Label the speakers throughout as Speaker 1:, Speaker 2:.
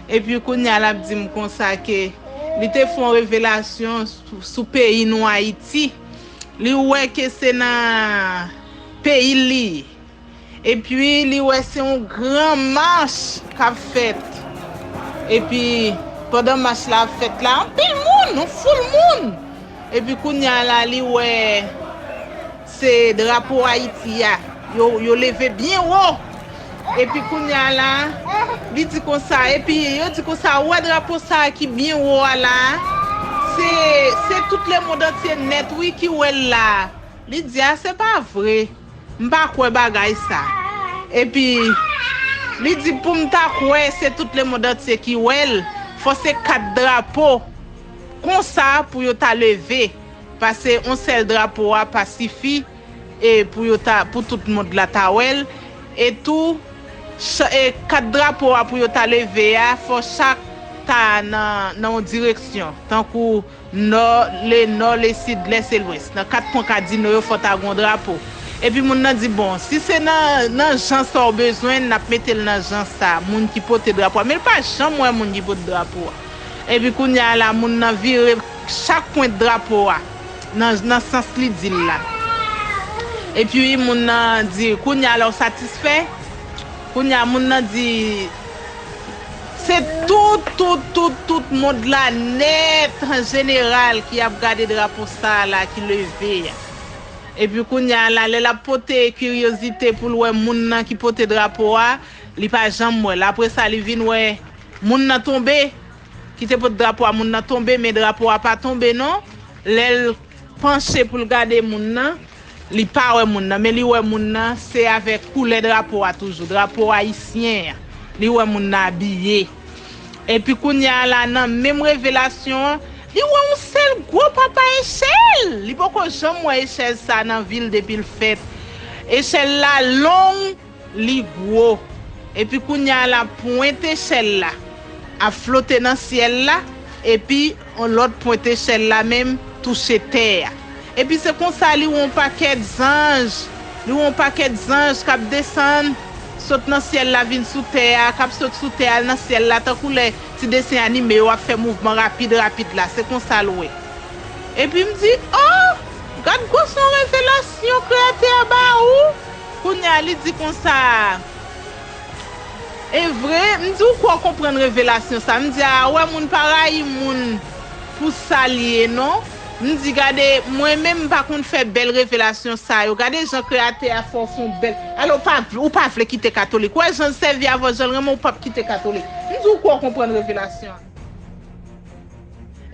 Speaker 1: Et puis kounya la dit me comme ça que li te font révélation sous pays nou Haïti. Li ouais que c'est dans pays li. Et puis li ouais c'est un grand marche qu'a fait. Et puis pendant marche la fête là, un pile monde, un full monde. Et puis kounya la li ouais c'est drapeau Haïti ya. Yo levé bien haut. Et puis kounya la li dit comme ça et puis yo dit comme ça ouais drapeau ça qui bien haut là. C'est tout le monde entier net oui qui ouais là. Li dit ah c'est pas vrai. M'pa quoi bagay ça. Et puis li dit pour m'ta quoi c'est tout le monde entier qui ouais. Faut c'est 4 drapeaux comme ça pour yo ta lever parce que on seul drapeau a pacifie et pour tout le monde la tawel et tout et 4 drapeaux pour yo ta lever faut chaque ta dans direction tant que nord les sud l'est et l'ouest dans 4 points cardinaux faut ta gon drapeau et puis moun nan dit bon si c'est dans gens ça besoin n'a mettre dans gens ça moun qui porte drapeau mais pas gens moi moun qui porte drapeau et puis kounya la moun nan vire chaque point de drapeau dans sens li dit là. Et puis moun nan dit kounya la satisfait kounya moun nan dit c'est tout monde là net en général qui a regardé drapeau ça là qui levé. Et puis kounya la porter curiosité pour le moun nan qui porte drapeau li pas jambe moi après ça li vinn ouais moun nan tomber qui te porte drapeau moun nan tomber mais drapeau a pas tomber non l'elle penché pour regarder moun nan li pas ouais moun nan mais li ouais moun nan c'est avec couleur drapeau toujours drapeau haïtien li ouais moun nan habillé et puis kounya la nan même révélation li ouais un seul gros papa échelle li poko jambe moi échelle ça dans ville depuis le fête échelle là long li gros et puis kounya la pointe échelle là a flotter dans ciel là et puis on l'autre pointe échelle là même toucher terre et puis c'est comme ça li un paquet d'anges qui descendent saute dans ciel là vinn sous terre cap saute sous terre dans ciel là tant que les petit dessin animé ou a fait mouvement rapide là c'est comme ça loué et puis me dit oh regarde son révélation créateur ba ou kounya li dit comme ça et vrai me dit quoi comprendre révélation ça me dit ah ouais moun pareil moun pour s'allier non me dit regardez moi même pas qu'on fait belle révélation ça regardez Jean créateur font belle alors pas ou pas veut quitter catholique ouais Jean servi avant Jean vraiment pas quitter catholique me dit quoi comprendre révélation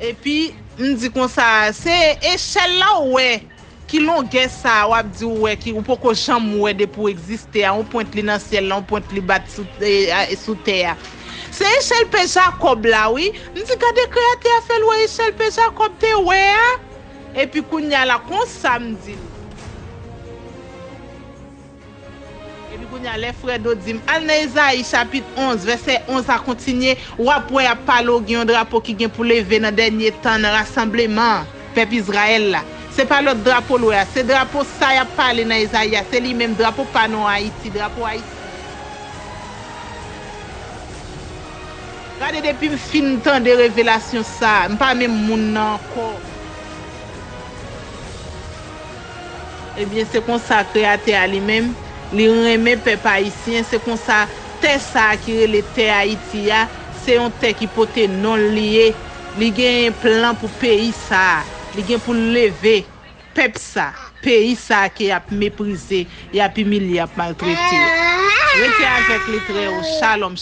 Speaker 1: et puis me dit comme ça c'est échelle là ouais qui longueur ça ou a dit ouais qui ou poko chambre ouais de pour exister on pointe li dans ciel là on pointe li bat sous terre c'est échelle P Jacob là oui me dit garder créateur fait ouais échelle P Jacob te ouais et puis kounya la comme ça me dit et puis kounya les frères d'Odim al dans Isaïe chapitre 11 verset 11 a continuer ou après a parler un drapeau qui vient pour lever dans dernier temps dans rassemblement peuple Israël là c'est pas l'autre drapeau là c'est drapeau ça y a parlé dans Isaïe c'est lui même drapeau pas non Haïti drapeau Haïti regardez depuis fin temps de révélation ça pas même moun encore et bien c'est comme ça créateur lui-même li remet peuple haïtien c'est comme ça terre ça qui les terre Haïti c'est un terre qui porte non lié li gen un plan pour pays ça li gen pour lever peuple ça pays ça qui a méprisé et a humilié a maltraité restez avec les très shalom